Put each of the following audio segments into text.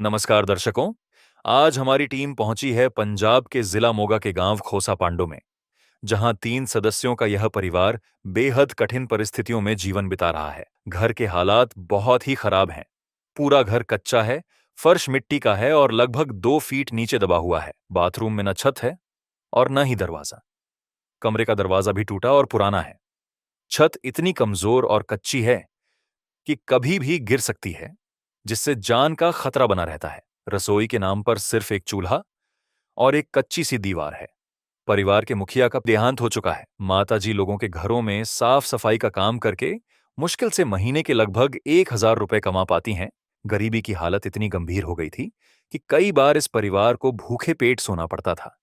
नमस्कार दर्शकों। आज हमारी टीम पहुंची है पंजाब के जिला मोगा के गांव खोसा पांडो में, जहां 3 सदस्यों का यह परिवार बेहद कठिन परिस्थितियों में जीवन बिता रहा है। घर के हालात बहुत ही खराब हैं। पूरा घर कच्चा है, फर्श मिट्टी का है और लगभग 2 फीट नीचे दबा हुआ है। बाथरूम में न छत है और न ही दरवाजा। कमरे का दरवाजा भी टूटा और पुराना है। छत इतनी कमजोर और कच्ची है कि कभी भी गिर सकती है, जिससे जान का खतरा बना रहता है। रसोई के नाम पर सिर्फ एक चूल्हा और एक कच्ची सी दीवार है। परिवार के मुखिया का देहांत हो चुका है। माताजी लोगों के घरों में साफ सफाई का काम करके मुश्किल से महीने के लगभग 1,000 रुपए कमा पाती हैं। गरीबी की हालत इतनी गंभीर हो गई थी कि कई बार इस परिवार को भूखे पेट सोना पड़ता था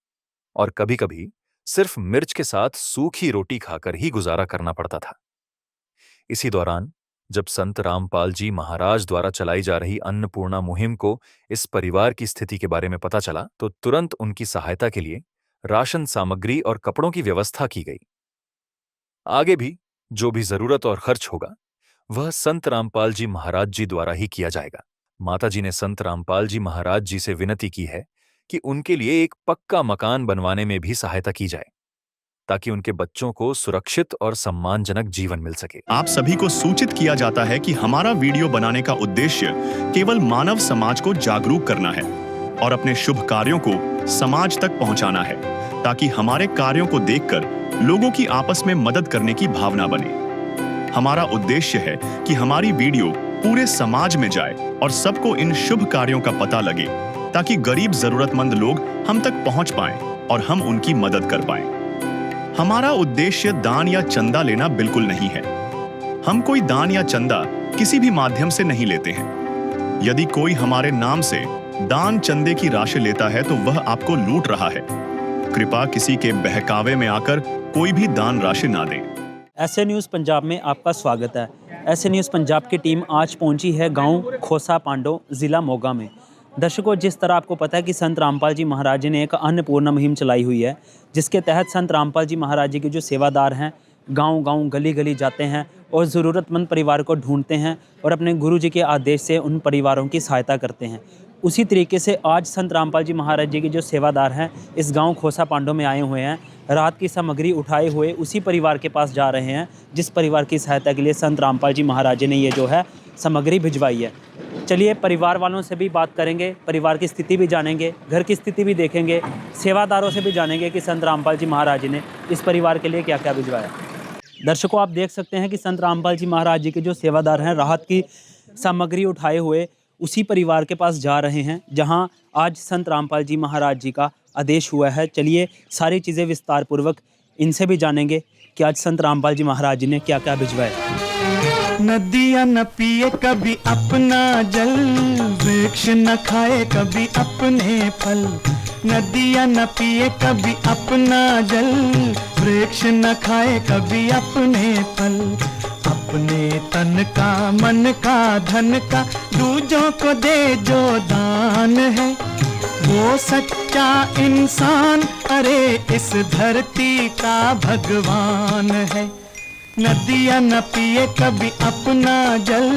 और कभी-कभी सिर्फ मिर्च के साथ सूखी रोटी खाकर ही गुजारा करना पड़ता था। इसी दौरान जब संत रामपाल जी महाराज द्वारा चलाई जा रही अन्नपूर्णा मुहिम को इस परिवार की स्थिति के बारे में पता चला, तो तुरंत उनकी सहायता के लिए राशन सामग्री और कपड़ों की व्यवस्था की गई। आगे भी जो भी जरूरत और खर्च होगा, वह संत रामपाल जी महाराज जी द्वारा ही किया जाएगा। माताजी ने संत रामपाल जी महाराज जी से विनती की है कि उनके लिए एक पक्का मकान बनवाने में भी सहायता की जाए, ताकि उनके बच्चों को सुरक्षित और सम्मानजनक जीवन मिल सके। आप सभी को सूचित किया जाता है कि हमारा वीडियो बनाने का उद्देश्य केवल मानव समाज को जागरूक करना है और अपने शुभ कार्यों को समाज तक पहुंचाना है, ताकि हमारे कार्यों को देखकर लोगों की आपस में मदद करने की भावना बने। हमारा उद्देश्य है कि हमारी वीडियो पूरे समाज में जाए और सबको इन शुभ कार्यों का पता लगे, ताकि गरीब जरूरतमंद लोग हम तक पहुंच पाएं और हम उनकी मदद कर पाएं। हमारा उद्देश्य दान या चंदा लेना बिल्कुल नहीं है। हम कोई दान या चंदा किसी भी माध्यम से नहीं लेते हैं। यदि कोई हमारे नाम से दान चंदे की राशि लेता है तो वह आपको लूट रहा है। कृपया किसी के बहकावे में आकर कोई भी दान राशि ना दें। ऐसे न्यूज़ पंजाब में आपका स्वागत है। ऐसे न्यूज़ पंजाब की टीम आज पहुंची है गांव खोसा पांडो, ज़िला मोगा में। दर्शकों, जिस तरह आपको पता है कि संत रामपाल जी महाराज जी ने एक अन्नपूर्णा मुहिम चलाई हुई है, जिसके तहत संत रामपाल जी महाराज जी के जो सेवादार हैं गांव-गांव, गली-गली जाते हैं और ज़रूरतमंद परिवार को ढूंढते हैं और अपने गुरु जी के आदेश से उन परिवारों की सहायता करते हैं। उसी तरीके से आज संत रामपाल जी महाराज जी के जो सेवादार हैं इस गांव खोसा पांडो में आए हुए हैं। रात की सामग्री उठाए हुए उसी परिवार के पास जा रहे हैं जिस परिवार की सहायता के लिए संत रामपाल जी महाराज जी ने ये जो है सामग्री भिजवाई है। चलिए परिवार वालों से भी बात करेंगे, परिवार की स्थिति भी जानेंगे, घर की स्थिति भी देखेंगे, सेवादारों से भी जानेंगे कि संत रामपाल जी महाराज जी ने इस परिवार के लिए क्या क्या भिजवाया। दर्शकों, आप देख सकते हैं कि संत रामपाल जी महाराज जी के जो सेवादार हैं राहत की सामग्री उठाए हुए उसी परिवार के पास जा रहे हैं जहां आज संत रामपाल जी महाराज जी का आदेश हुआ है। चलिए सारी चीज़ें विस्तार पूर्वक इनसे भी जानेंगे कि आज संत रामपाल जी महाराज जी ने क्या क्या भिजवाया। नदियाँ न पिए कभी अपना जल, वृक्ष न खाए कभी अपने फल। नदियाँ न पिए कभी अपना जल, वृक्ष न खाए कभी अपने फल। अपने तन का, मन का, धन का दूजों को दे जो दान है, वो सच्चा इंसान अरे इस धरती का भगवान है। नदियाँ न पिए कभी अपना जल,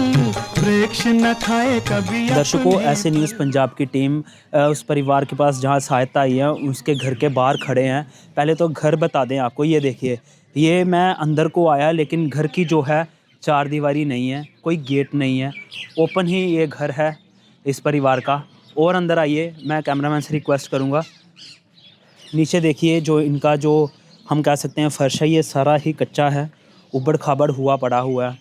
वृक्ष न खाए कभी। दर्शकों, ऐसे न्यूज़ पंजाब की टीम उस परिवार के पास जहां सहायता आई है उसके घर के बाहर खड़े हैं। पहले तो घर बता दें आपको। ये देखिए, ये मैं अंदर को आया लेकिन घर की जो है चार दीवारी नहीं है, कोई गेट नहीं है, ओपन ही ये घर है इस परिवार का। और अंदर आइए, मैं कैमरामैन से रिक्वेस्ट करूँगा। नीचे देखिए, जो इनका जो हम कह सकते हैं फर्श है, ये सारा ही कच्चा है, उबड़ खाबड़ हुआ पड़ा हुआ है।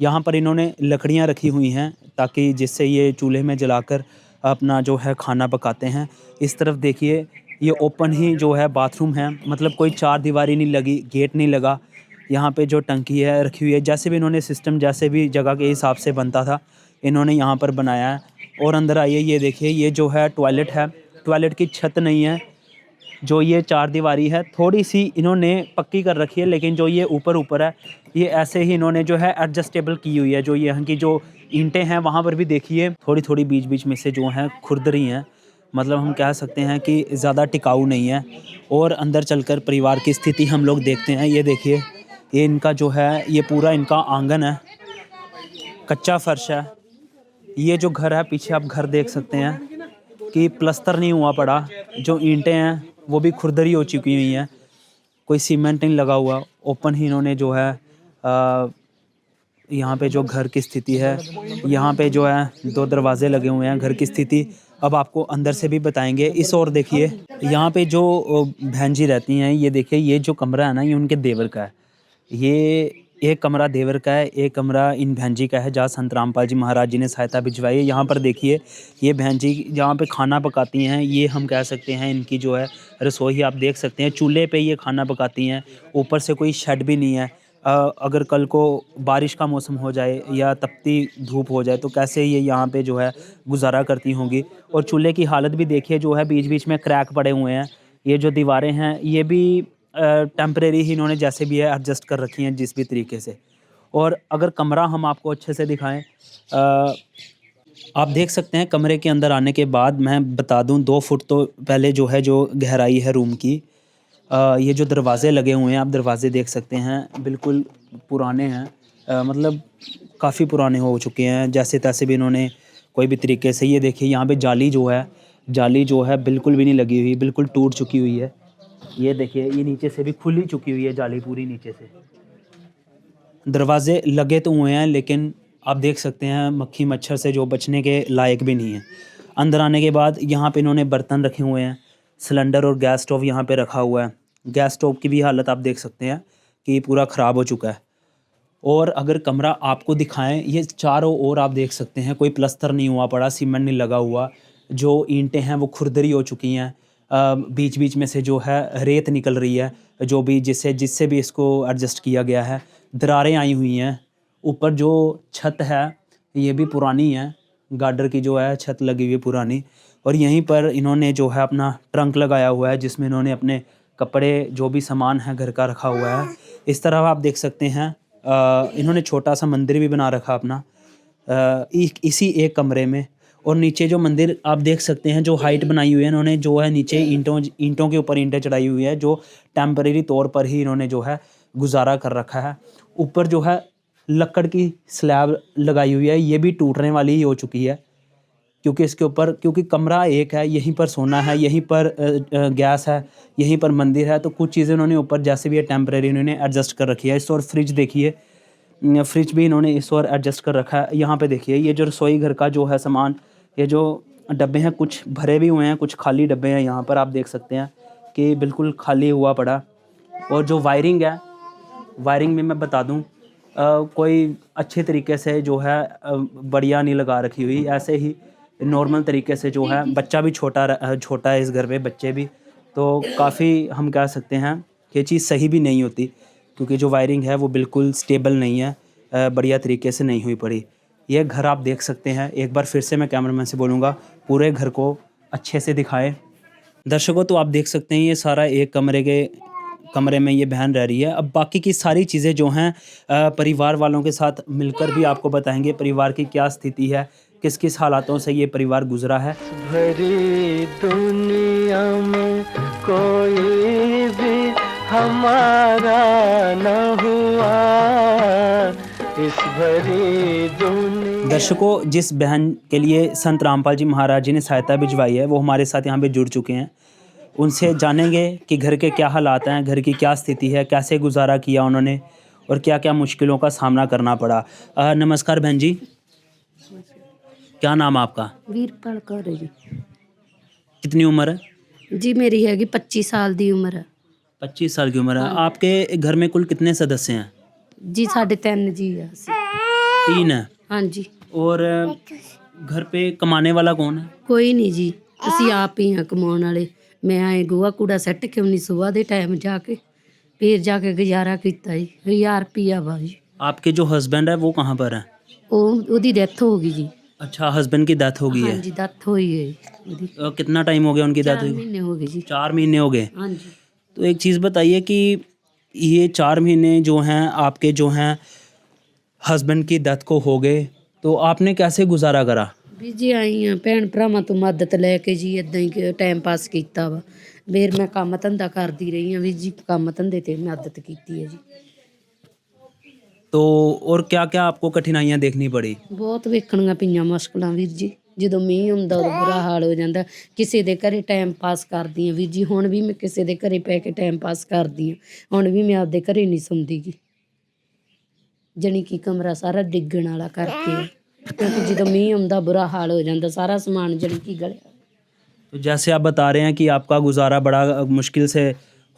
यहाँ पर इन्होंने लकड़ियाँ रखी हुई हैं ताकि जिससे ये चूल्हे में जलाकर अपना जो है खाना पकाते हैं। इस तरफ देखिए, ये ओपन ही जो है बाथरूम है, मतलब कोई चार दीवारी नहीं लगी, गेट नहीं लगा। यहाँ पे जो टंकी है रखी हुई है, जैसे भी इन्होंने सिस्टम जैसे भी जगह के हिसाब से बनता था इन्होंने यहाँ पर बनाया है। और अंदर आइए, ये देखिए, ये जो है टॉयलेट है। टॉयलेट की छत नहीं है, जो ये चार दीवारी है थोड़ी सी इन्होंने पक्की कर रखी है, लेकिन जो ये ऊपर है ये ऐसे ही इन्होंने जो है एडजस्टेबल की हुई है। जो यहाँ की जो ईंटें हैं वहाँ पर भी देखिए थोड़ी थोड़ी बीच बीच में से जो हैं खुरद रही हैं, मतलब हम कह सकते हैं कि ज़्यादा टिकाऊ नहीं है। और अंदर चलकर परिवार की स्थिति हम लोग देखते हैं। ये देखिए, ये इनका जो है ये पूरा इनका आंगन है, कच्चा फर्श है। ये जो घर है पीछे आप घर देख सकते हैं कि प्लस्तर नहीं हुआ पड़ा, जो ईंटें हैं वो भी खुरदरी हो चुकी हुई हैं, कोई सीमेंट नहीं लगा हुआ, ओपन ही इन्होंने जो है यहाँ पे जो घर की स्थिति है, यहाँ पे जो है 2 दरवाजे लगे हुए हैं। घर की स्थिति अब आपको अंदर से भी बताएंगे। इस ओर देखिए, यहाँ पे जो बहन जी रहती हैं, ये देखिए ये जो कमरा है ना, ये उनके देवर का है। ये एक कमरा देवर का है, एक कमरा इन बहन जी का है जहाँ संत रामपाल जी महाराज जी ने सहायता भिजवाई है। यहाँ पर देखिए ये बहन जी जहाँ पे खाना पकाती हैं, ये हम कह सकते हैं इनकी जो है रसोई आप देख सकते हैं, चूल्हे पे ये खाना पकाती हैं। ऊपर से कोई शेड भी नहीं है। अगर कल को बारिश का मौसम हो जाए या तपती धूप हो जाए तो कैसे ये यहाँ पे जो है गुजारा करती होंगी। और चूल्हे की हालत भी देखिए, जो है बीच बीच में क्रैक पड़े हुए हैं। ये जो दीवारें हैं ये भी टेम्परेरी ही इन्होंने जैसे भी है एडजस्ट कर रखी हैं जिस भी तरीके से। और अगर कमरा हम आपको अच्छे से दिखाएं, आप देख सकते हैं कमरे के अंदर आने के बाद मैं बता दूं 2 फुट तो पहले जो है जो गहराई है रूम की। ये जो दरवाज़े लगे हुए हैं आप दरवाज़े देख सकते हैं, बिल्कुल पुराने हैं, मतलब काफ़ी पुराने हो चुके हैं। जैसे तैसे भी इन्होंने कोई भी तरीके से, ये देखिए यहाँ पे जाली जो है बिल्कुल भी नहीं लगी हुई, बिल्कुल टूट चुकी हुई है। ये देखिए ये नीचे से भी खुल ही चुकी हुई है जाली पूरी नीचे से। दरवाजे लगे तो हुए हैं लेकिन आप देख सकते हैं मक्खी मच्छर से जो बचने के लायक भी नहीं है। अंदर आने के बाद यहाँ पे इन्होंने बर्तन रखे हुए हैं, सिलेंडर और गैस स्टोव यहाँ पे रखा हुआ है। गैस स्टोव की भी हालत आप देख सकते हैं कि पूरा ख़राब हो चुका है। और अगर कमरा आपको दिखाएं, ये चारों ओर आप देख सकते हैं कोई प्लस्तर नहीं हुआ पड़ा, सीमेंट नहीं लगा हुआ, जो ईंटें हैं वो खुरदरी हो चुकी हैं। बीच बीच में से जो है रेत निकल रही है, जो भी जिससे भी इसको एडजस्ट किया गया है। दरारें आई हुई हैं। ऊपर जो छत है ये भी पुरानी है, गार्डर की जो है छत लगी हुई है पुरानी। और यहीं पर इन्होंने जो है अपना ट्रंक लगाया हुआ है जिसमें इन्होंने अपने कपड़े जो भी सामान है घर का रखा हुआ है। इस तरह आप देख सकते हैं इन्होंने छोटा सा मंदिर भी बना रखा अपना इसी एक कमरे में। और नीचे जो मंदिर आप देख सकते हैं जो हाइट बनाई हुई है इन्होंने, जो है नीचे ईंटों के ऊपर ईंटें चढ़ाई हुई है, जो टेम्परेरी तौर पर ही इन्होंने जो है गुजारा कर रखा है। ऊपर जो है लकड़ की स्लैब लगाई हुई है, ये भी टूटने वाली ही हो चुकी है क्योंकि इसके ऊपर, क्योंकि कमरा एक है, यहीं पर सोना है, यहीं पर गैस है, यहीं पर मंदिर है, तो कुछ चीज़ें उन्होंने ऊपर जैसे भी है टेम्परेरी इन्होंने एडजस्ट कर रखी है। इस और फ्रिज देखिए, फ्रिज भी इन्होंने इस और एडजस्ट कर रखा है। यहाँ पे देखिए ये जो रसोई घर का जो है सामान, ये जो डब्बे हैं कुछ भरे भी हुए हैं, कुछ खाली डब्बे हैं। यहाँ पर आप देख सकते हैं कि बिल्कुल खाली हुआ पड़ा। और जो वायरिंग है, वायरिंग में मैं बता दूँ कोई अच्छे तरीके से जो है बढ़िया नहीं लगा रखी हुई, ऐसे ही नॉर्मल तरीके से जो है। बच्चा भी छोटा है इस घर पे, बच्चे भी, तो काफ़ी हम कह सकते हैं कि ये चीज़ सही भी नहीं होती क्योंकि जो वायरिंग है वो बिल्कुल स्टेबल नहीं है, बढ़िया तरीके से नहीं हुई पड़ी। ये घर आप देख सकते हैं। एक बार फिर से मैं कैमरामैन से बोलूँगा पूरे घर को अच्छे से दिखाएं। दर्शकों तो आप देख सकते हैं ये सारा एक कमरे में ये बहन रह रही है। अब बाकी की सारी चीज़ें जो हैं परिवार वालों के साथ मिलकर भी आपको बताएंगे परिवार की क्या स्थिति है, किस किस हालातों से ये परिवार गुजरा है। भरी दुनिया में कोई भी हमारा न हुआ, इस भरी दुनिया। दर्शकों जिस बहन के लिए संत रामपाल जी महाराज जी ने सहायता भिजवाई है वो हमारे साथ यहाँ पे जुड़ चुके हैं। उनसे जानेंगे कि घर के क्या हालात हैं, घर की क्या स्थिति है, कैसे गुजारा किया उन्होंने और क्या क्या मुश्किलों का सामना करना पड़ा। नमस्कार बहन जी, क्या नाम है आपका? वीरपाल कौर है जी। कितनी उम्र है जी मेरी हैगी 25 साल दी उम्र है 25 साल की उम्र है। आपके घर में कुल कितने सदस्य हैं? जी 3.5 जी है ਅਸੀਂ। 3 है। हाँ जी। और घर पे कमाने वाला कौन है? ਕੋਈ ਨਹੀਂ ਜੀ, ਅਸੀਂ ਆਪ ਹੀ ਹਾਂ ਕਮਾਉਣ ਵਾਲੇ। ਮੈਂ ਆਏ ਗੋਹਾ ਕੂੜਾ ਸੱਟ ਕੇ 19 ਦੇ ਟਾਈਮ ਜਾ ਕੇ ਫਿਰ ਜਾ ਕੇ ਗੁਜ਼ਾਰਾ ਕੀਤਾ ਜੀ। 1000 ਰੁਪਿਆ ਵਾ ਜੀ। आपके जो हस्बैंड है वो कहाँ पर है? ਉਹਦੀ ਡੈਥ ਹੋ ਗਈ ਜੀ। अच्छा, हस्बैंड की डेथ हो गई है। हाँ जी डेथ होई है ਉਹਦੀ। कितना टाइम हो गया उनकी डेथ 4 हुई? ਮਹੀਨੇ ਹੋ ਗਏ ਜੀ। 4 महीने हो गए। हाँ जी। तो एक चीज़ बताइए कि ये 4 महीने जो हैं आपके जो हैं हस्बैंड की डेथ को हो गए, तो आपने कैसे गुजारा करा? ਵੀ ਜੀ ਆਈ ਆ ਭੈਣ ਭਰਾਵਾਂ ਤੋਂ ਮਦਦ ਲੈ ਕੇ ਜੀ ਇਦਾਂ ਹੀ ਟਾਈਮ ਪਾਸ ਕੀਤਾ ਵਾ। ਫਿਰ ਮੈਂ ਕੰਮ ਧੰਦਾ ਕਰਦੀ ਰਹੀ ਆ ਵੀ ਜੀ, ਕੰਮ ਧੰਦੇ ਤੇ ਮਦਦ ਕੀਤੀ ਹੈ ਜੀ। तो और क्या क्या आपको कठिनाइयाँ देखनी पड़ी? ਬਹੁਤ ਵੇਖਣੀਆਂ ਪਈਆਂ ਮੁਸ਼ਕਲਾਂ ਵੀਰ ਜੀ। ਜਦੋਂ ਮੀਂਹ ਹੁੰਦਾ ਉਦੋਂ ਬੁਰਾ ਹਾਲ ਹੋ ਜਾਂਦਾ। ਕਿਸੇ ਦੇ ਘਰੇ ਟਾਈਮ ਪਾਸ ਕਰਦੀ ਹਾਂ ਵੀਰ ਜੀ। ਹੁਣ ਵੀ ਮੈਂ ਕਿਸੇ ਦੇ ਘਰੇ ਪੈ ਕੇ ਟਾਈਮ ਪਾਸ ਕਰਦੀ ਹਾਂ। ਹੁਣ ਵੀ ਮੈਂ ਆਪਦੇ ਘਰੇ ਨਹੀਂ ਸੌਂਦੀ ਗੀ। ਜਾਣੀ ਕਿ ਕਮਰਾ ਸਾਰਾ ਡਿੱਗਣ ਵਾਲਾ ਕਰਕੇ ਆ। ਕਿਉਂਕਿ ਜਦੋਂ ਮੀਂਹ ਆਉਂਦਾ ਬੁਰਾ ਹਾਲ ਹੋ ਜਾਂਦਾ। ਸਾਰਾ ਸਮਾਨ ਜਾਣੀ ਕਿ ਗਲਿਆ। तो जैसे आप बता रहे हैं कि आपका गुज़ारा बड़ा मुश्किल से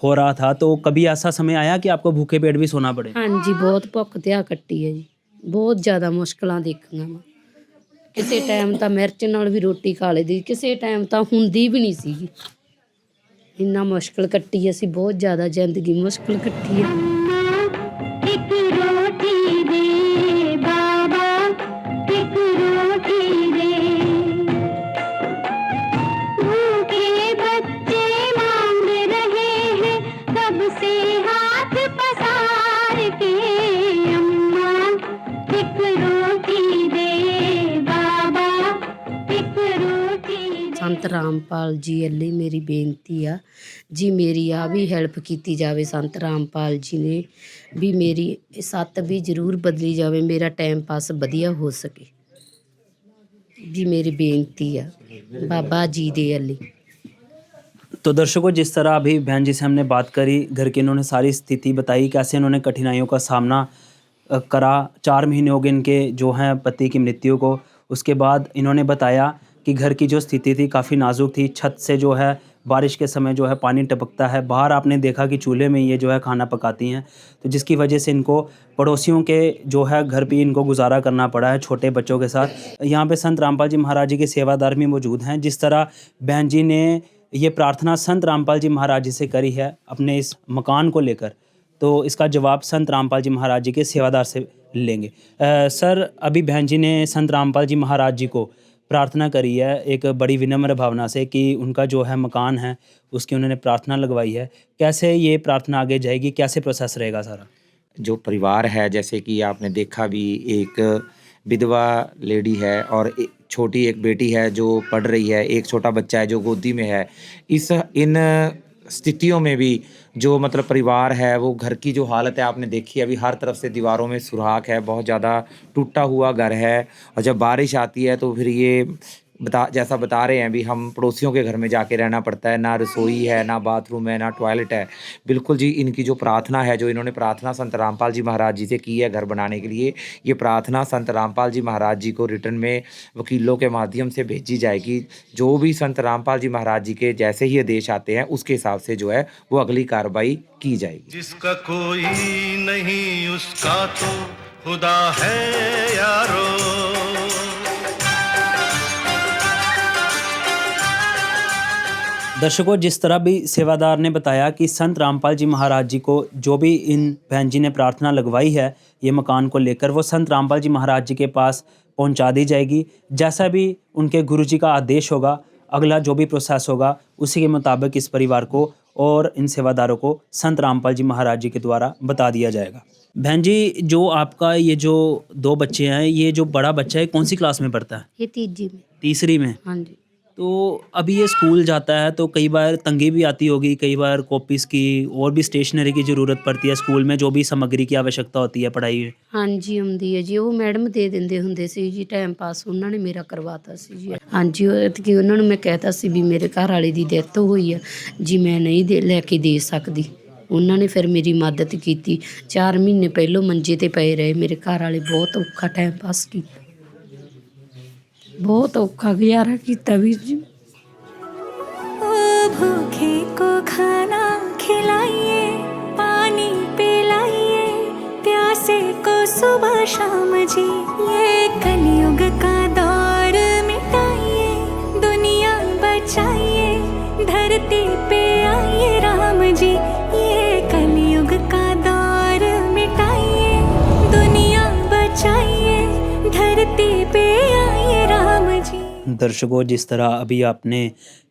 हो रहा था, तो कभी ऐसा समय आया कि आपको भूखे पेट भी सोना पड़े? ਹਾਂਜੀ ਬਹੁਤ ਭੁੱਖ ਤਿਆਹ ਕੱਟੀ ਹੈ ਜੀ। ਬਹੁਤ ਜ਼ਿਆਦਾ ਮੁਸ਼ਕਲਾਂ ਦੇਖੀਆਂ ਵਾ। ਕਿਸੇ ਟਾਈਮ ਤਾਂ ਮਿਰਚ ਨਾਲ ਵੀ ਰੋਟੀ ਖਾ ਲਈਦੀ, ਕਿਸੇ ਟਾਈਮ ਤਾਂ ਹੁੰਦੀ ਵੀ ਨਹੀਂ ਸੀਗੀ। ਇੰਨਾ ਮੁਸ਼ਕਲ ਕੱਟੀ ਅਸੀਂ, ਬਹੁਤ ਜ਼ਿਆਦਾ ਜ਼ਿੰਦਗੀ ਮੁਸ਼ਕਲ ਕੱਟੀ ਹੈ। ਇੱਕ ਰੋਟੀ ਦੇ ਬਾਬਾ, ਇੱਕ ਰੋਟੀ ਦੇ, भूखे बच्चे मांग रहे हैं कब से हाथ पसार के, अम्मा एक रोटी दे बाबा, एक रोटी दे। ਸੰਤ ਰਾਮਪਾਲ ਜੀ ਅੱਲੇ ਮੇਰੀ ਬੇਨਤੀ ਆ ਜੀ, ਮੇਰੀ ਆ ਵੀ ਹੈਲਪ ਕੀਤੀ ਜਾਵੇ ਸੰਤ ਰਾਮਪਾਲ ਜੀ ਨੇ ਵੀ ਮੇਰੀ ਸੱਤ ਵੀ ਜ਼ਰੂਰ ਬਦਲੀ ਜਾਵੇ, ਮੇਰਾ ਟਾਈਮ ਪਾਸ ਵਧੀਆ ਹੋ ਸਕੇ ਜੀ, ਮੇਰੀ ਬੇਨਤੀ ਆ ਬਾਬਾ जी दे अली। तो दर्शकों, जिस तरह अभी बहन जी से हमने बात करी, घर की इन्होंने सारी स्थिति बताई, कैसे इन्होंने कठिनाइयों का सामना करा। 4 महीने हो गए इनके जो हैं पति की मृत्यु को। उसके बाद इन्होंने बताया कि घर की जो स्थिति थी काफ़ी नाजुक थी। छत से जो है बारिश के समय जो है पानी टपकता है। बाहर आपने देखा कि चूल्हे में ये जो है खाना पकाती हैं, तो जिसकी वजह से इनको पड़ोसियों के जो है घर पे इनको गुजारा करना पड़ा है छोटे बच्चों के साथ। यहाँ पे संत रामपाल जी महाराज जी के सेवादार भी मौजूद हैं। जिस तरह बहन जी ने ये प्रार्थना संत रामपाल जी महाराज जी से करी है अपने इस मकान को लेकर, तो इसका जवाब संत रामपाल जी महाराज जी के सेवादार से लेंगे। सर, अभी बहन जी ने संत रामपाल जी महाराज जी को प्रार्थना करी है एक बड़ी विनम्र भावना से कि उनका जो है मकान है उसकी उन्होंने प्रार्थना लगवाई है। कैसे ये प्रार्थना आगे जाएगी, कैसे प्रोसेस रहेगा सारा? जो परिवार है, जैसे कि आपने देखा भी, एक विधवा लेडी है और छोटी एक बेटी है जो पढ़ रही है, एक छोटा बच्चा है जो गोदी में है। इन स्थितियों में भी जो मतलब परिवार है, वो घर की जो हालत है आपने देखी है, अभी हर तरफ से दीवारों में सुराख है, बहुत ज़्यादा टूटा हुआ घर है। और जब बारिश आती है तो फिर ये जैसा बता रहे हैं भी, हम पड़ोसियों के घर में जाके रहना पड़ता है, ना रसोई है, ना बाथरूम है, ना टॉयलेट है। बिल्कुल जी, इनकी जो प्रार्थना है, जो इन्होंने प्रार्थना संत रामपाल जी महाराज जी से की है घर बनाने के लिए, ये प्रार्थना संत रामपाल जी महाराज जी को रिटर्न में वकीलों के माध्यम से भेजी जाएगी। जो भी संत रामपाल जी महाराज जी के जैसे ही आदेश आते हैं उसके हिसाब से जो है वो अगली कार्रवाई की जाएगी। जिसका कोई नहीं उसका तो खुदा है यारो। दर्शकों, जिस तरह भी सेवादार ने बताया कि संत रामपाल जी महाराज जी को जो भी इन बहन जी ने प्रार्थना लगवाई है ये मकान को लेकर, वो संत रामपाल जी महाराज जी के पास पहुंचा दी जाएगी। जैसा भी उनके गुरु जी का आदेश होगा, अगला जो भी प्रोसेस होगा उसी के मुताबिक इस परिवार को और इन सेवादारों को संत रामपाल जी महाराज जी के द्वारा बता दिया जाएगा। बहन जी, जो आपका ये जो 2 बच्चे हैं, ये जो बड़ा बच्चा है कौन सी क्लास में पढ़ता है? ये तीजी में। तीसरी में। हाँ जी। तो अभी ये स्कूल जाता है तो कई बार तंगी भी आती होगी, कई बार कॉपीज़ की और भी स्टेशनरी की ज़रूरत पड़ती है स्कूल में, जो भी सामग्री की आवश्यकता होती है पढ़ाई में। ਹਾਂਜੀ ਆਉਂਦੀ ਹੈ ਜੀ, ਉਹ ਮੈਡਮ ਦੇ ਦਿੰਦੇ ਹੁੰਦੇ ਸੀ ਜੀ, ਟਾਈਮ ਪਾਸ ਉਹਨਾਂ ਨੇ ਮੇਰਾ ਕਰਵਾਤਾ ਸੀ ਜੀ। ਹਾਂਜੀ, ਉਹ ਕਿ ਉਹਨਾਂ ਨੂੰ ਮੈਂ ਕਹਿਤਾ ਸੀ ਵੀ ਮੇਰੇ ਘਰ ਵਾਲੇ ਦੀ ਡੈਥ ਹੋਈ ਆ ਜੀ, ਮੈਂ ਨਹੀਂ ਲੈ ਕੇ ਦੇ ਸਕਦੀ। ਉਹਨਾਂ ਨੇ ਫਿਰ ਮੇਰੀ ਮਦਦ ਕੀਤੀ। 4 ਮਹੀਨੇ ਪਹਿਲੋਂ ਮੰਜੇ ਤੇ ਪਏ ਰਹੇ ਮੇਰੇ ਘਰ ਵਾਲੇ, ਬਹੁਤ ਔਖਾ ਟਾਈਮ ਪਾਸ ਕੀਤਾ, बहुत औखा गुजारा किया वीर जी। ओ भूखे को खाना खिलाइए, पानी पिलाइए, प्यासे को सुबह शाम जी, ये कलयुग का दौर मिटाइए, दुनिया बचाइए, धरती पे आइए राम जी, ये कलयुग का दौर मिटाइए, दुनिया बचाइए, धरती पे आइए राम जी। दर्शकों, जिस तरह अभी आपने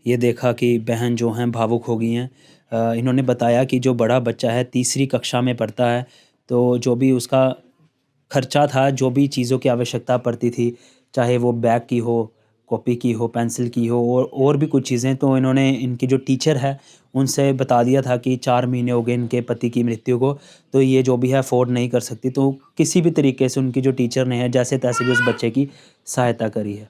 ये देखा कि बहन जो हैं भावुक हो गई हैं। इन्होंने बताया कि जो बड़ा बच्चा है तीसरी कक्षा में पढ़ता है, तो जो भी उसका खर्चा था, जो भी चीज़ों की आवश्यकता पड़ती थी, चाहे वो बैग की हो, कॉपी की हो, पेंसिल की हो और भी कुछ चीज़ें। तो इन्होंने इनकी जो टीचर है उनसे बता दिया था कि 4 महीने हो गए इनके पति की मृत्यु को, तो ये जो भी है अफोर्ड नहीं कर सकती। तो किसी भी तरीके से उनकी जो टीचर ने है जैसे तैसे भी उस बच्चे की सहायता करी है।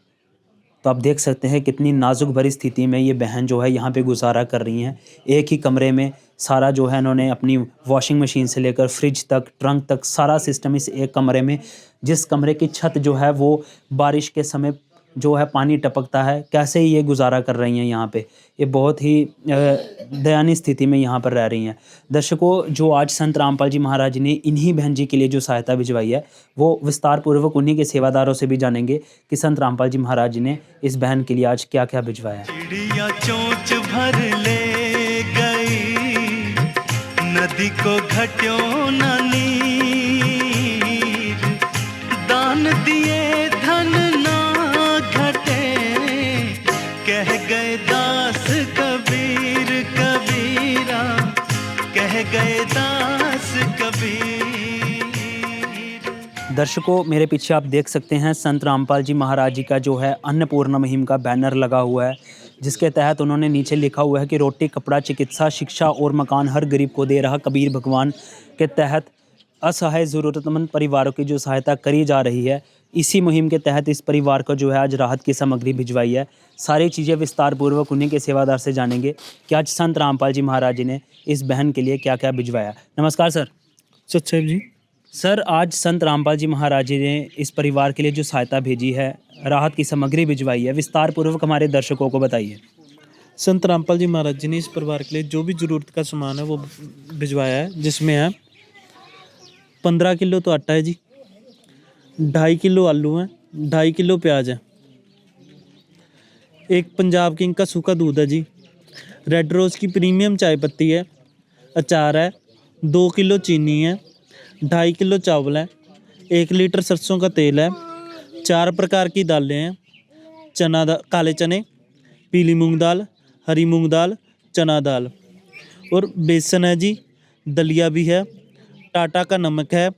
तो आप देख सकते हैं कितनी नाजुक भरी स्थिति में ये बहन जो है यहाँ पे गुजारा कर रही हैं। एक ही कमरे में सारा जो है इन्होंने अपनी वॉशिंग मशीन से लेकर फ्रिज तक, ट्रंक तक सारा सिस्टम इस एक कमरे में, जिस कमरे की छत जो है वो बारिश के समय जो है पानी टपकता है, कैसे ये गुजारा कर रही हैं यहाँ पे। ये बहुत ही दयनीय स्थिति में यहाँ पर रह रही हैं। दर्शकों, जो आज संत रामपाल जी महाराज ने इन्हीं बहन जी के लिए जो सहायता भिजवाई है वो विस्तार पूर्वक उन्हीं के सेवादारों से भी जानेंगे कि संत रामपाल जी महाराज जी ने इस बहन के लिए आज क्या क्या भिजवाया है। चिड़िया चोंच भर ले गई, नदी को घट्यों न नीर, दान दिए धन ना घटे, कह गए दास कबीर कबीरा, कह गए दास कबीर। दर्शकों, मेरे पीछे आप देख सकते हैं संत रामपाल जी महाराज जी का जो है अन्नपूर्णा मुहिम का बैनर लगा हुआ है, जिसके तहत उन्होंने नीचे लिखा हुआ है कि रोटी, कपड़ा, चिकित्सा, शिक्षा और मकान हर गरीब को दे रहा कबीर भगवान के तहत असहाय ज़रूरतमंद परिवारों की जो सहायता करी जा रही है। इसी मुहिम के तहत इस परिवार को जो है आज राहत की सामग्री भिजवाई है। सारी चीज़ें विस्तार पूर्वक उन्हीं के सेवादार से जानेंगे कि आज संत रामपाल जी महाराज जी ने इस बहन के लिए क्या क्या भिजवाया। नमस्कार सर। सच जी। सर, आज संत रामपाल जी महाराज जी ने इस परिवार के लिए जो सहायता भेजी है, राहत की सामग्री भिजवाई है, विस्तार पूर्वक हमारे दर्शकों को बताइए। संत रामपाल जी महाराज जी ने इस परिवार के लिए जो भी ज़रूरत का सामान है वो भिजवाया है, जिसमें है 15 किलो तो आटा है जी, 2.5 किलो आलू हैं, 2.5 किलो प्याज है, एक पंजाब किंग का सूखा दूध है जी, रेड रोज़ की प्रीमियम चाय पत्ती है, अचार है, 2 किलो चीनी है, 2.5 किलो चावल है, 1 लीटर सरसों का तेल है, 4 प्रकार की दालें हैं, काले चने, पीली मूंग दाल, हरी मूंग दाल, चना दाल, और बेसन है जी, दलिया भी है, टाटा का नमक है,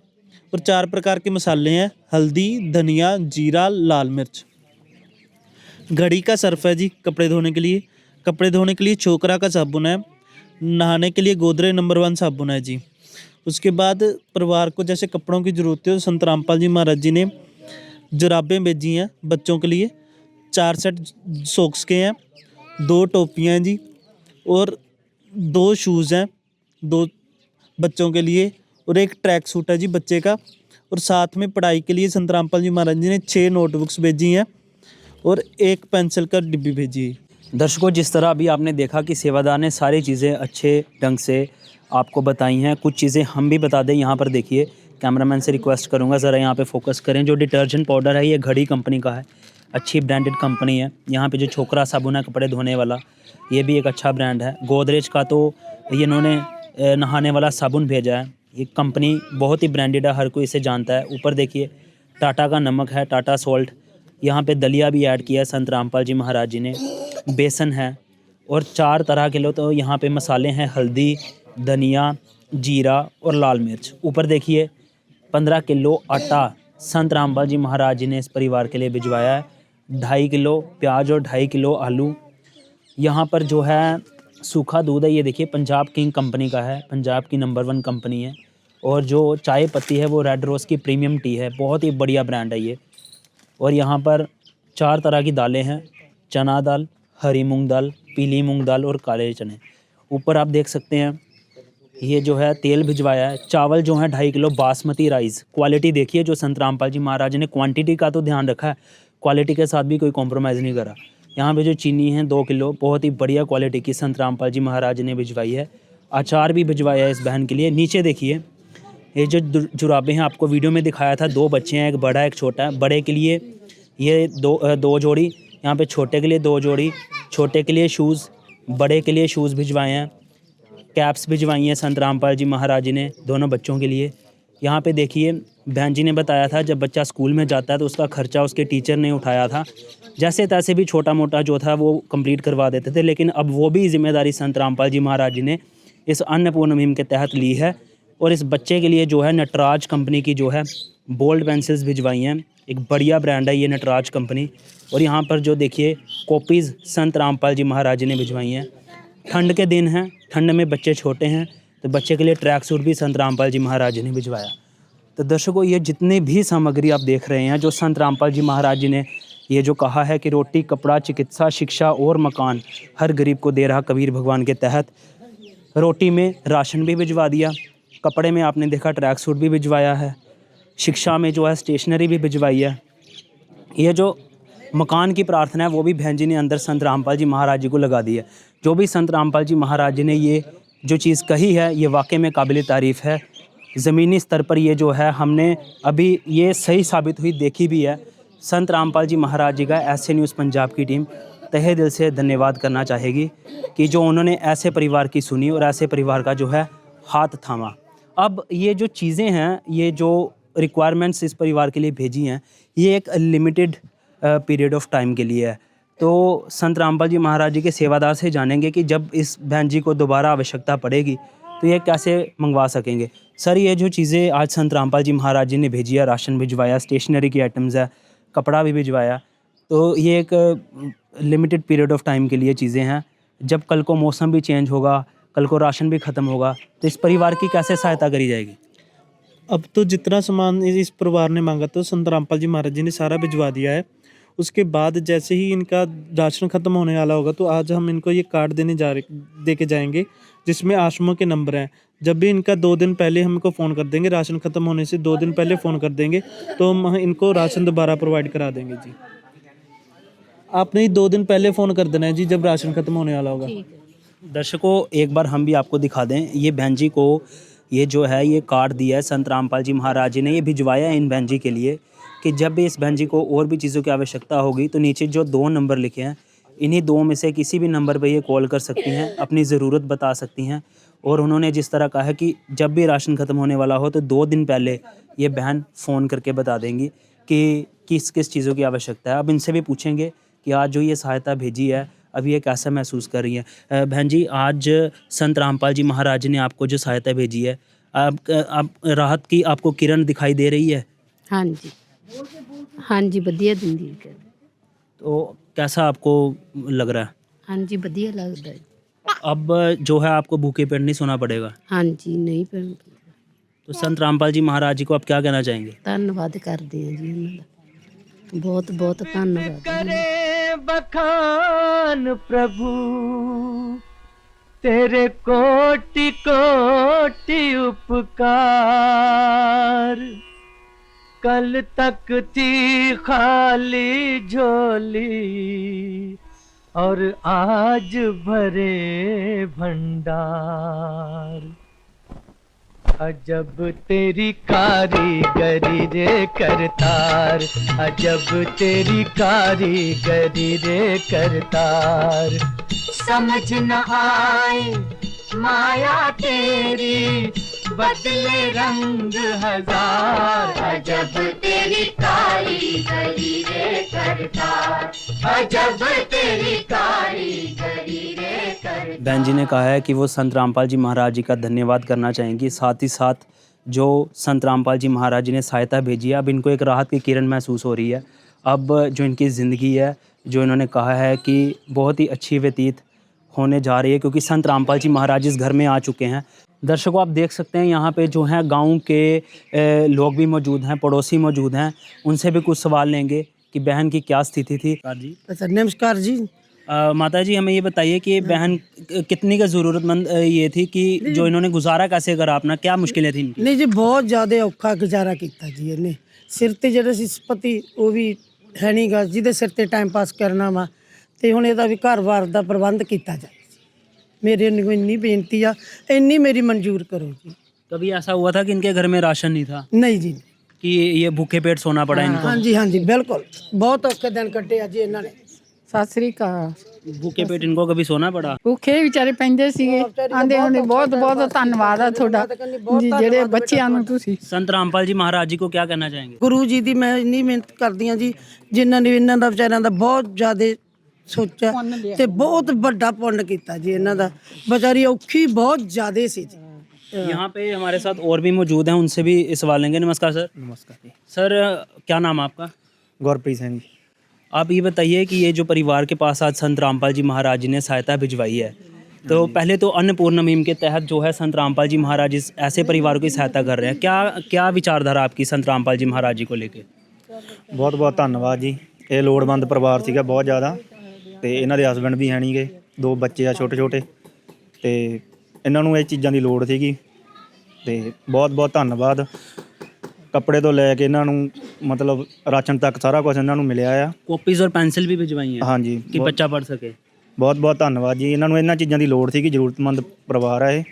और 4 प्रकार के मसाले हैं, हल्दी, धनिया, जीरा, लाल मिर्च। घड़ी का सर्फ है जी कपड़े धोने के लिए, कपड़े धोने के लिए छोकरा का साबुन है, नहाने के लिए गोदरेज नंबर 1 साबुन है जी। उसके बाद परिवार को जैसे कपड़ों की ज़रूरत है तो संत रामपाल जी महाराज जी ने जुराबें भेजी हैं बच्चों के लिए, 4 सेट सॉक्स के हैं, 2 टोपियाँ हैं जी, और 2 शूज़ हैं 2 बच्चों के लिए, और एक ट्रैक सूट है जी बच्चे का, और साथ में पढ़ाई के लिए संत रामपाल जी महाराज जी ने 6 नोटबुक्स भेजी हैं और 1 पेंसिल का डिब्बी भेजी है। दर्शकों, जिस तरह अभी आपने देखा कि सेवादार ने सारी चीज़ें अच्छे ढंग से आपको बताई हैं, कुछ चीज़ें हम भी बता दें। यहाँ पर देखिए, कैमरामैन से रिक्वेस्ट करूँगा ज़रा यहाँ पे फोकस करें। जो डिटर्जेंट पाउडर है ये घड़ी कंपनी का है, अच्छी ब्रांडेड कंपनी है। यहाँ पे जो छोकरा साबुन है कपड़े धोने वाला, ये भी एक अच्छा ब्रांड है। गोदरेज का तो ये इन्होंने नहाने वाला साबुन भेजा है, ये कंपनी बहुत ही ब्रांडेड है, हर कोई इसे जानता है। ऊपर देखिए टाटा का नमक है, टाटा सॉल्ट, यहाँ पे दलिया भी ऐड किया है संत रामपाल जी महाराज जी ने, बेसन है, और 4 तरह के लो तो यहाँ पे मसाले हैं, हल्दी, धनिया, जीरा और लाल मिर्च। ऊपर देखिए 15 किलो आटा संत रामपाल जी महाराज जी ने इस परिवार के लिए भिजवाया है, 2.5 किलो प्याज और 2.5 किलो आलू। यहाँ पर जो है सूखा दूध है, ये देखिए पंजाब किंग कंपनी का है, पंजाब की नंबर 1 कंपनी है। और जो चाय पत्ती है वो रेड रोज़ की प्रीमियम टी है, बहुत ही बढ़िया ब्रांड है ये। और यहाँ पर 4 तरह की दालें हैं, चना दाल, हरी मूंग दाल, पीली मूंग दाल और काले चने। ऊपर आप देख सकते हैं ये जो है तेल भिजवाया है। चावल जो है 2.5 किलो बासमती राइस, क्वालिटी देखिए जो संत रामपाल जी महाराज ने क्वांटिटी का तो ध्यान रखा है, क्वालिटी के साथ भी कोई कॉम्प्रोमाइज़ नहीं करा। यहाँ पे जो चीनी है 2 किलो, बहुत ही बढ़िया क्वालिटी की संत रामपाल जी महाराज ने भिजवाई है। अचार भी भिजवाया है इस बहन के लिए। नीचे देखिए ये जो जुराबें हैं आपको वीडियो में दिखाया था, 2 बच्चे हैं, एक बड़ा है एक छोटा है। बड़े के लिए ये दो जोड़ी, यहाँ पे छोटे के लिए 2 जोड़ी, छोटे के लिए शूज़, बड़े के लिए शूज़ भिजवाए हैं। कैप्स भिजवाई हैं संत रामपाल जी महाराज जी ने दोनों बच्चों के लिए। यहाँ पे देखिए बहन जी ने बताया था जब बच्चा स्कूल में जाता है तो उसका खर्चा उसके टीचर ने उठाया था, जैसे तैसे भी छोटा मोटा जो था वो कंप्लीट करवा देते थे, लेकिन अब वो भी जिम्मेदारी संत रामपाल जी महाराज जी ने इस अन्नपूर्णा मुहिम के तहत ली है। और इस बच्चे के लिए जो है नटराज कंपनी की जो है बोल्ड पेंसिल्स भिजवाई हैं, एक बढ़िया ब्रांड है ये नटराज कंपनी। और यहाँ पर जो देखिए कॉपीज़ संत रामपाल जी महाराज जी ने भिजवाई हैं। ठंड के दिन हैं, ठंड में बच्चे छोटे हैं, तो बच्चे के लिए ट्रैक सूट भी संत रामपाल जी महाराज जी ने भिजवाया। तो दर्शकों, ये जितने भी सामग्री आप देख रहे हैं जो संत रामपाल जी महाराज जी ने ये जो कहा है कि रोटी, कपड़ा, चिकित्सा, शिक्षा और मकान हर गरीब को दे रहा कबीर भगवान के तहत रोटी में राशन भी भिजवा दिया, कपड़े में आपने देखा ट्रैक सूट भी भिजवाया है, शिक्षा में जो है स्टेशनरी भी भिजवाई है। ये जो मकान की प्रार्थना है वो भी बहन जी ने अंदर संत रामपाल जी महाराज जी को लगा दी है। जो भी संत रामपाल जी महाराज जी ने ये जो चीज़ कही है ये वाकई में काबिल तारीफ़ है। ज़मीनी स्तर पर ये जो है हमने अभी ये सही साबित हुई, देखी भी है। संत रामपाल जी महाराज जी का ऐसे न्यूज़ पंजाब की टीम तहे दिल से धन्यवाद करना चाहेगी कि जो उन्होंने ऐसे परिवार की सुनी और ऐसे परिवार का जो है हाथ थामा। अब ये जो चीज़ें हैं, ये जो रिक्वायरमेंट्स इस परिवार के लिए भेजी हैं, ये एक लिमिटेड पीरियड ऑफ टाइम के लिए है। तो संत रामपाल जी महाराज जी के सेवादार से जानेंगे कि जब इस बहन जी को दोबारा आवश्यकता पड़ेगी तो ये कैसे मंगवा सकेंगे। सर, ये जो चीज़ें आज संत रामपाल जी महाराज जी ने भेजी है, राशन भिजवाया, स्टेशनरी की आइटम्स है, कपड़ा भी भिजवाया, तो ये एक लिमिटेड पीरियड ऑफ टाइम के लिए चीज़ें हैं। जब कल को मौसम भी चेंज होगा, कल को राशन भी ख़त्म होगा, तो इस परिवार की कैसे सहायता करी जाएगी? अब तो जितना सामान इस परिवार ने मांगा तो संत रामपाल जी महाराज जी ने सारा भिजवा दिया है। उसके बाद जैसे ही इनका राशन ख़त्म होने वाला होगा तो आज हम इनको ये कार्ड दे के जाएंगे जिसमें आश्रमों के नंबर हैं। जब भी इनका 2 दिन पहले हमको फ़ोन कर देंगे, राशन ख़त्म होने से 2 दिन पहले फ़ोन कर देंगे तो हम इनको राशन दोबारा प्रोवाइड करा देंगे जी। आपने 2 दिन पहले फ़ोन कर देना है जी जब राशन ख़त्म होने वाला होगा। दर्शकों, एक बार हम भी आपको दिखा दें, ये बहन जी को ये जो है ये कार्ड दिया है संत रामपाल जी महाराज जी ने, ये भिजवाया है इन बहन जी के लिए कि जब भी इस बहन जी को और भी चीज़ों की आवश्यकता होगी तो नीचे जो 2 नंबर लिखे हैं, इन्हीं 2 में से किसी भी नंबर पर ये कॉल कर सकती हैं, अपनी ज़रूरत बता सकती हैं। और उन्होंने जिस तरह कहा है कि जब भी राशन ख़त्म होने वाला हो तो 2 दिन पहले ये बहन फ़ोन करके बता देंगी कि किस किस चीज़ों की आवश्यकता है। अब इनसे भी पूछेंगे कि आज जो ये सहायता भेजी है अब ये कैसा महसूस कर रही हैं। बहन जी, आज संत रामपाल जी महाराज ने आपको जो सहायता भेजी है, आप राहत की आपको किरण दिखाई दे रही है? हाँ जी, हाँ जी, वधिया दिंदी है। तो कैसा आपको लग रहा है? हाँ जी, वधिया लगता है। अब जो है आपको भूखे पेट नहीं सोना पड़ेगा। हाँ जी, नहीं पर तो संत रामपाल जी महाराज जी को आप क्या कहना चाहेंगे? धन्यवाद करते हैं जी उन्होंने, बहुत बहुत धन्यवाद। करे बखान प्रभु तेरे कोटि कोटि उपकार, कल तक थी खाली झोली और आज भरे भंडार। अजब तेरी कारीगरी रे करतार, अजब तेरी कारीगरी रे करतार। समझ न आए माया तेरी बदले रंग हजार, अजब तेरी कारीगरी रे करतार, अजब तेरी कारीगरी रे करतार। बहन जी ने कहा है कि वो संत रामपाल जी महाराज जी का धन्यवाद करना चाहेंगी, साथ ही साथ जो संत रामपाल जी महाराज जी ने सहायता भेजी है अब इनको एक राहत की किरण महसूस हो रही है। अब जो इनकी ज़िंदगी है, जो इन्होंने कहा है कि बहुत ही अच्छी व्यतीत होने जा रही है क्योंकि संत रामपाल जी महाराज इस घर में आ चुके हैं। दर्शकों, आप देख सकते हैं यहाँ पे जो हैं गांव के लोग भी मौजूद हैं, पड़ोसी मौजूद हैं, उनसे भी कुछ सवाल लेंगे कि बहन की क्या स्थिति थी। जी अच्छा, नमस्कार जी। माता जी, हमें ये बताइए कि बहन कितनी का ज़रूरतमंद ये थी कि जो इन्होंने गुजारा कैसे करा अपना, क्या मुश्किलें थी इनकी? नहीं जी, बहुत ज़्यादा औखा गुजारा किया जी इन्हें। सिर ते ਜਿਹੜਾ ਸੀ ਪਤੀ ਉਹ ਵੀ ਹੈ ਨਹੀਂ ਗਾ ਜਿਹਦੇ ਸਿਰ ਤੇ ਟਾਈਮ ਪਾਸ ਕਰਨਾ ਵਾ, ਤੇ ਹੁਣ ਇਹਦਾ ਵੀ ਘਰ-ਬਾਰ ਦਾ ਪ੍ਰਬੰਧ ਕੀਤਾ ਜਾਏ। मेरी इन्नी बेनती आ, इन्नी मेरी मंजूर करो जी। कभी ऐसा हुआ था कि इनके घर में राशन नहीं था? नहीं जी, कि ये भूखे पेट सोना पड़ा इनको? हाँ जी, बिल्कुल बहुत औखे दिन कटे आ जी इन्होंने। ਸਤਿ ਸ੍ਰੀ ਅਕਾਲ। भूखे पेट इनको कभी सोना पड़ा? ਭੁੱਖੇ ਵਿਚਾਰੇ ਪੈਂਦੇ ਸੀਗੇ, ਆਂਦੇ ਹੁਣ ਬਹੁਤ ਬਹੁਤ ਧੰਨਵਾਦ ਆ ਤੁਹਾਡਾ ਜੀ, ਜਿਹੜੇ ਬੱਚਿਆਂ ਨੂੰ ਤੁਸੀਂ। संत रामपाल जी महाराज जी को क्या कहना चाहेंगे? ਗੁਰੂ ਜੀ ਦੀ ਮੈਂ ਇੰਨੀ ਮਿਹਨਤ ਕਰਦੀ ਆ ਜੀ, ਜਿਨ੍ਹਾਂ ਨੇ ਇਹਨਾਂ ਦਾ ਵਿਚਾਰਿਆਂ ਦਾ ਬਹੁਤ ਜ਼ਿਆਦਾ ਸੋਚਿਆ ਤੇ ਬਹੁਤ ਵੱਡਾ ਪੁੰਨ ਕੀਤਾ ਜੀ ਇਹਨਾਂ ਦਾ। ਵਿਚਾਰੀ ਔਖੀ ਬਹੁਤ ਜ਼ਿਆਦਾ ਸੀ ਜੀ, यहाँ पे हमारे साथ और भी मौजूद हैं, उनसे भी सवाल लेंगे। नमस्कार सर। नमस्कार जी। सर क्या नाम है आपका? गुरप्रीत सिंह जी। आप ये बताइए कि ये जो परिवार के पास आज संत रामपाल जी महाराज जी ने सहायता भिजवाई है, तो पहले तो अन्नपूर्णा मुहिम के तहत जो है संत रामपाल जी महाराज इस ऐसे परिवारों की सहायता कर रहे हैं, क्या विचारधारा आपकी संत रामपाल जी महाराज जी को लेके? ਬਹੁਤ ਬਹੁਤ ਧੰਨਵਾਦ ਜੀ। ਇਹ ਲੋੜਵੰਦ ਪਰਿਵਾਰ ਸੀਗਾ ਬਹੁਤ ਜ਼ਿਆਦਾ, ਤੇ ਇਹਨਾਂ ਦੇ ਹਸਬੈਂਡ ਵੀ ਹੈ ਨਹੀਂਗੇ, 2 ਬੱਚੇ ਆ ਛੋਟੇ ਛੋਟੇ, ਤੇ ਇਹਨਾਂ ਨੂੰ ਇਹ ਚੀਜ਼ਾਂ ਦੀ ਲੋੜ ਸੀਗੀ, ਤੇ ਬਹੁਤ ਬਹੁਤ ਧੰਨਵਾਦ। ਕੱਪੜੇ ਤੋਂ ਲੈ ਕੇ ਇਹਨਾਂ ਨੂੰ ਮਤਲਬ ਰਾਸ਼ਨ ਤੱਕ ਸਾਰਾ ਕੁਝ ਇਹਨਾਂ ਨੂੰ ਮਿਲਿਆ ਆ। कॉपीज और पेंसिल भी भिजवाई हैं ਹਾਂਜੀ कि बच्चा पढ़ सके। ਬਹੁਤ ਬਹੁਤ ਧੰਨਵਾਦ ਜੀ। ਇਹਨਾਂ ਨੂੰ ਇਹਨਾਂ ਚੀਜ਼ਾਂ ਦੀ ਲੋੜ ਸੀਗੀ, ਜ਼ਰੂਰਤਮੰਦ ਪਰਿਵਾਰ ਆ ਇਹ।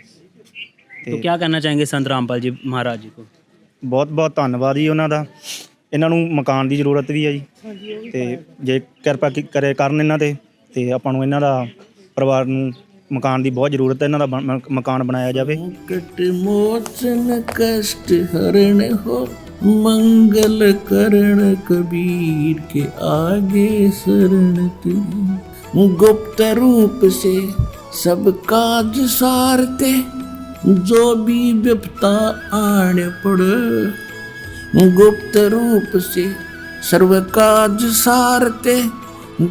तो क्या कहना चाहेंगे संत रामपाल जी महाराज जी को? ਬਹੁਤ ਬਹੁਤ ਧੰਨਵਾਦ ਜੀ ਉਹਨਾਂ ਦਾ। ਇਹਨਾਂ ਨੂੰ ਮਕਾਨ ਦੀ ਜ਼ਰੂਰਤ ਵੀ ਹੈ ਜੀ, ਤੇ ਜੇ ਕਿਰਪਾ ਕਰਨ ਇਹਨਾਂ ਤੇ ਆਪਾਂ ਨੂੰ ਇਹਨਾਂ ਦਾ ਪਰਿਵਾਰ ਨੂੰ ਮਕਾਨ ਦੀ ਬਹੁਤ ਜ਼ਰੂਰਤ ਹੈ, ਇਹਨਾਂ ਦਾ ਮਕਾਨ ਬਣਾਇਆ ਜਾਵੇ। संकट मोचन कष्ट हरण हो मंगल करण कबीर के आगे शरण तुझी गुप्त रूप से सब काज सारते जो भी विपता आने पड़े गुप्त रूप से सर्व काज सारते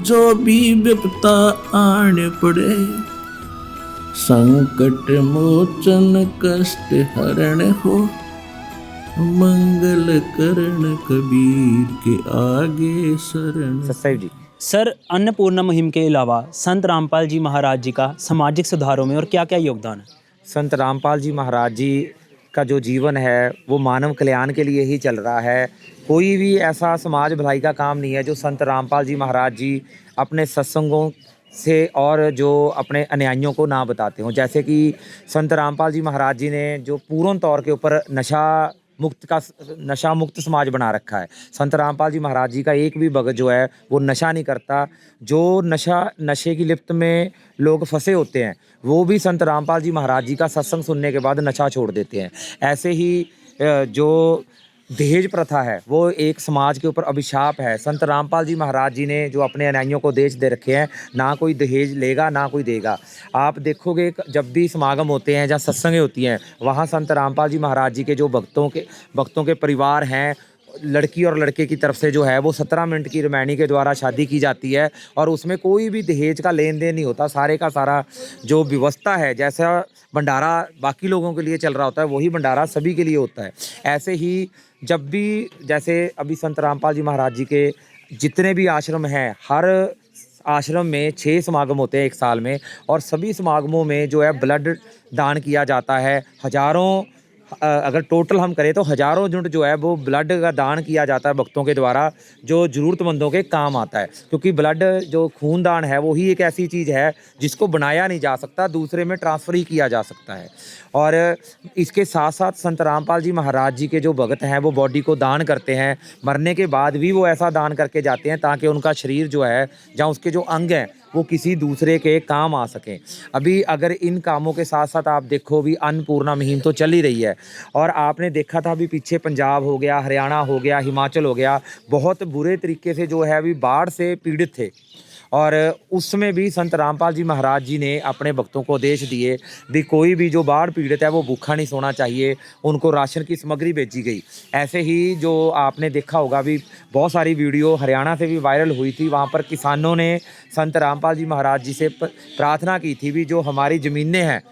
जो भी विपता आने पड़े संकट मोचन कष्ट हरण हो मंगल करण कबीर के आगे शरण। सत्सैव जी। सर अन्नपूर्णा मुहिम के अलावा संत रामपाल जी महाराज जी का सामाजिक सुधारों में और क्या क्या योगदान है? संत रामपाल जी महाराज जी का जो जीवन है वो मानव कल्याण के लिए ही चल रहा है। कोई भी ऐसा समाज भलाई का काम नहीं है जो संत रामपाल जी महाराज जी अपने सत्संगों से और जो अपने अनुयायियों को ना बताते हों। जैसे कि संत रामपाल जी महाराज जी ने जो पूर्ण तौर के ऊपर नशा मुक्त समाज बना रखा है। संत रामपाल जी महाराज जी का एक भी भगत जो है वो नशा नहीं करता। जो नशे की लिप्त में लोग फंसे होते हैं वो भी संत रामपाल जी महाराज जी का सत्संग सुनने के बाद नशा छोड़ देते हैं। ऐसे ही जो दहेज प्रथा है वो एक समाज के ऊपर अभिशाप है। संत रामपाल जी महाराज जी ने जो अपने अनुयायियों को देश दे रखे हैं, ना कोई दहेज लेगा ना कोई देगा। आप देखोगे जब भी समागम होते हैं जहाँ सत्संगें होती हैं वहाँ संत रामपाल जी महाराज जी के जो भक्तों के परिवार हैं, लड़की और लड़के की तरफ से जो है वो 17 मिनट की रिमाइंडी के द्वारा शादी की जाती है और उसमें कोई भी दहेज का लेन देन नहीं होता। सारे का सारा जो व्यवस्था है, जैसा भंडारा बाकी लोगों के लिए चल रहा होता है वही भंडारा सभी के लिए होता है। ऐसे ही जब भी जैसे अभी संत रामपाल जी महाराज जी के जितने भी आश्रम हैं, हर आश्रम में 6 समागम होते हैं एक साल में, और सभी समागमों में जो है ब्लड दान किया जाता है। हजारों अगर टोटल हम करें तो हजारों यूनिट जो है वो ब्लड का दान किया जाता है भक्तों के द्वारा, जो ज़रूरतमंदों के काम आता है। क्योंकि ब्लड जो खून दान है वो ही एक ऐसी चीज़ है जिसको बनाया नहीं जा सकता, दूसरे में ट्रांसफ़र ही किया जा सकता है। और इसके साथ साथ संत रामपाल जी महाराज जी के जो भगत हैं वो बॉडी को दान करते हैं। मरने के बाद भी वो ऐसा दान करके जाते हैं ताकि उनका शरीर जो है, जहाँ उसके जो अंग हैं वो किसी दूसरे के काम आ सकें। अभी अगर इन कामों के साथ साथ आप देखो भी अन्नपूर्णा मुहिम तो चल ही रही है, और आपने देखा था अभी पीछे पंजाब हो गया, हरियाणा हो गया, हिमाचल हो गया, बहुत बुरे तरीके से जो है अभी बाढ़ से पीड़ित थे। और उसमें भी संत रामपाल जी महाराज जी ने अपने भक्तों को आदेश दिए भी कोई भी जो बाढ़ पीड़ित है वो भूखा नहीं सोना चाहिए, उनको राशन की सामग्री भेजी गई। ऐसे ही जो आपने देखा होगा भी बहुत सारी वीडियो हरियाणा से भी वायरल हुई थी, वहाँ पर किसानों ने संत रामपाल जी महाराज जी से प्रार्थना की थी भी जो हमारी ज़मीनें हैं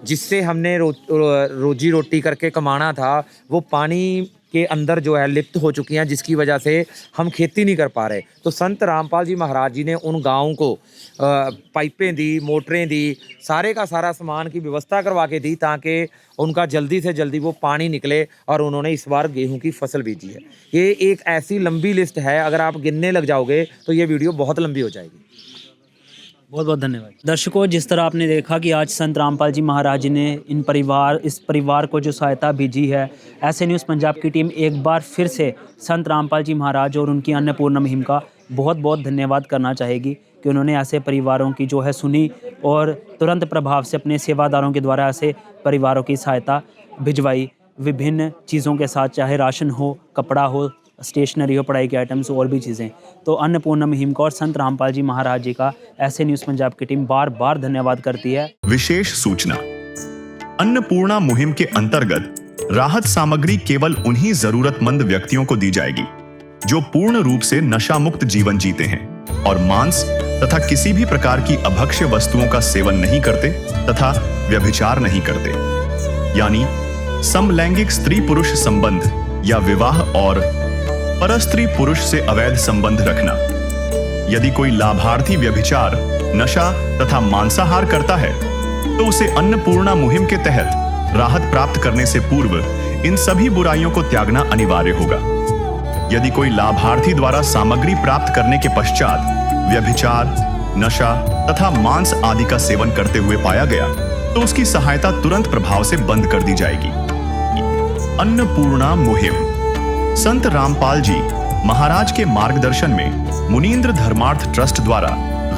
जिससे हमने रोजी रोटी करके कमाना था वो पानी के अंदर जो है लिप्त हो चुकी हैं, जिसकी वजह से हम खेती नहीं कर पा रहे। तो संत रामपाल जी महाराज जी ने उन गाँवों को पाइपें दी, मोटरें दी, सारे का सारा सामान की व्यवस्था करवा के दी ताकि उनका जल्दी से जल्दी वो पानी निकले, और उन्होंने इस बार गेहूं की फसल बीजी है। ये एक ऐसी लंबी लिस्ट है, अगर आप गिनने लग जाओगे तो ये वीडियो बहुत लंबी हो जाएगी। बहुत बहुत धन्यवाद। दर्शकों, जिस तरह आपने देखा कि आज संत रामपाल जी महाराज जी ने इस परिवार को जो सहायता भेजी है, ऐसे न्यूज़ पंजाब की टीम एक बार फिर से संत रामपाल जी महाराज और उनकी अन्नपूर्णा मुहिम का बहुत बहुत धन्यवाद करना चाहेगी कि उन्होंने ऐसे परिवारों की जो है सुनी और तुरंत प्रभाव से अपने सेवादारों के द्वारा ऐसे परिवारों की सहायता भिजवाई, विभिन्न चीज़ों के साथ, चाहे राशन हो, कपड़ा हो, स्टेशनरी हो, पढ़ाई के आइटम्स और भी चीज़ें। तो अन्नपूर्णा मुहिम का और संत रामपाल जी महाराज जी का ऐसे न्यूज़ पंजाब की टीम बार बार धन्यवाद करती है। विशेष सूचना, अन्नपूर्णा मुहिम के अंतर्गत राहत सामग्री केवल उन्हीं जरूरतमंद व्यक्तियों को दी जाएगी जो पूर्ण रूप से नशा मुक्त जीवन जीते हैं और मांस तथा किसी भी प्रकार की अभक्ष्य वस्तुओं का सेवन नहीं करते तथा व्यभिचार नहीं करते, यानी समलैंगिक स्त्री पुरुष संबंध या विवाह और परस्त्री पुरुष से अवैध संबंध रखना। यदि कोई लाभार्थी व्यभिचार, नशा तथा मांसाहार करता है तो उसे अन्नपूर्णा मुहिम के तहत राहत प्राप्त करने से पूर्व इन सभी बुराइयों को त्यागना अनिवार्य होगा। यदि कोई लाभार्थी द्वारा सामग्री प्राप्त करने के पश्चात व्यभिचार, नशा तथा मांस आदि का सेवन करते हुए पाया गया तो उसकी सहायता तुरंत प्रभाव से बंद कर दी जाएगी। अन्नपूर्णा मुहिम। संत रामपाल जी महाराज के मार्गदर्शन में मुनींद्र धर्मार्थ ट्रस्ट द्वारा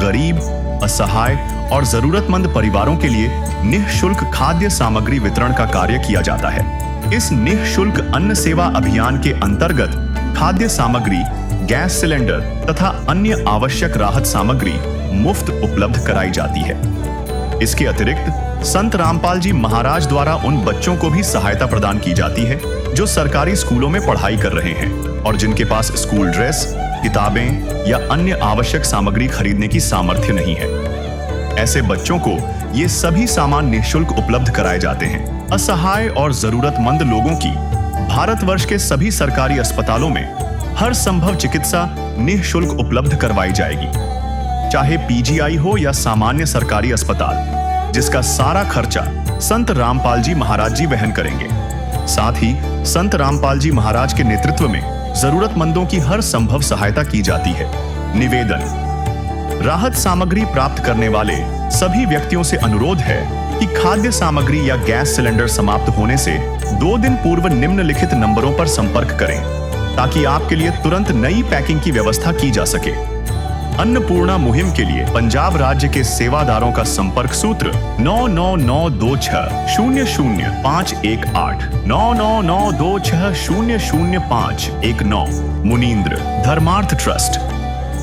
गरीब, असहाय और जरूरतमंद परिवारों के लिए निःशुल्क खाद्य सामग्री वितरण का कार्य किया जाता है। इस निःशुल्क अन्न सेवा अभियान के अंतर्गत खाद्य सामग्री, गैस सिलेंडर तथा अन्य आवश्यक राहत सामग्री मुफ्त उपलब्ध कराई जाती है। इसके अतिरिक्त संत रामपाल जी महाराज द्वारा उन बच्चों को भी सहायता प्रदान की जाती है जो सरकारी स्कूलों में पढ़ाई कर रहे हैं और जिनके पास स्कूल ड्रेस, किताबें या अन्य आवश्यक सामग्री खरीदने की सामर्थ्य नहीं है। ऐसे बच्चों को ये सभी सामान निःशुल्क उपलब्ध कराए जाते हैं। असहाय और जरूरतमंद लोगों की भारतवर्ष के सभी सरकारी अस्पतालों में हर संभव चिकित्सा निःशुल्क उपलब्ध करवाई जाएगी, चाहे पीजीआई हो या सामान्य सरकारी अस्पताल, जिसका सारा खर्चा संत रामपाल जी महाराज जी वहन करेंगे। साथ ही संत रामपाल जी महाराज के नेतृत्व में जरूरतमंदों की हर संभव सहायता की जाती है। निवेदन। राहत सामग्री प्राप्त करने वाले सभी व्यक्तियों से अनुरोध है कि खाद्य सामग्री या गैस सिलेंडर समाप्त होने से 2 दिन पूर्व निम्नलिखित नंबरों पर संपर्क करें ताकि आपके लिए तुरंत नई पैकिंग की व्यवस्था की जा सके। अन्नपूर्णा मुहिम के लिए पंजाब राज्य के सेवादारों का संपर्क सूत्र 9992600518 9992600519। मुनींद्र धर्मार्थ ट्रस्ट।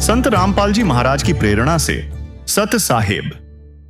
संत रामपाल जी महाराज की प्रेरणा से सत साहेब।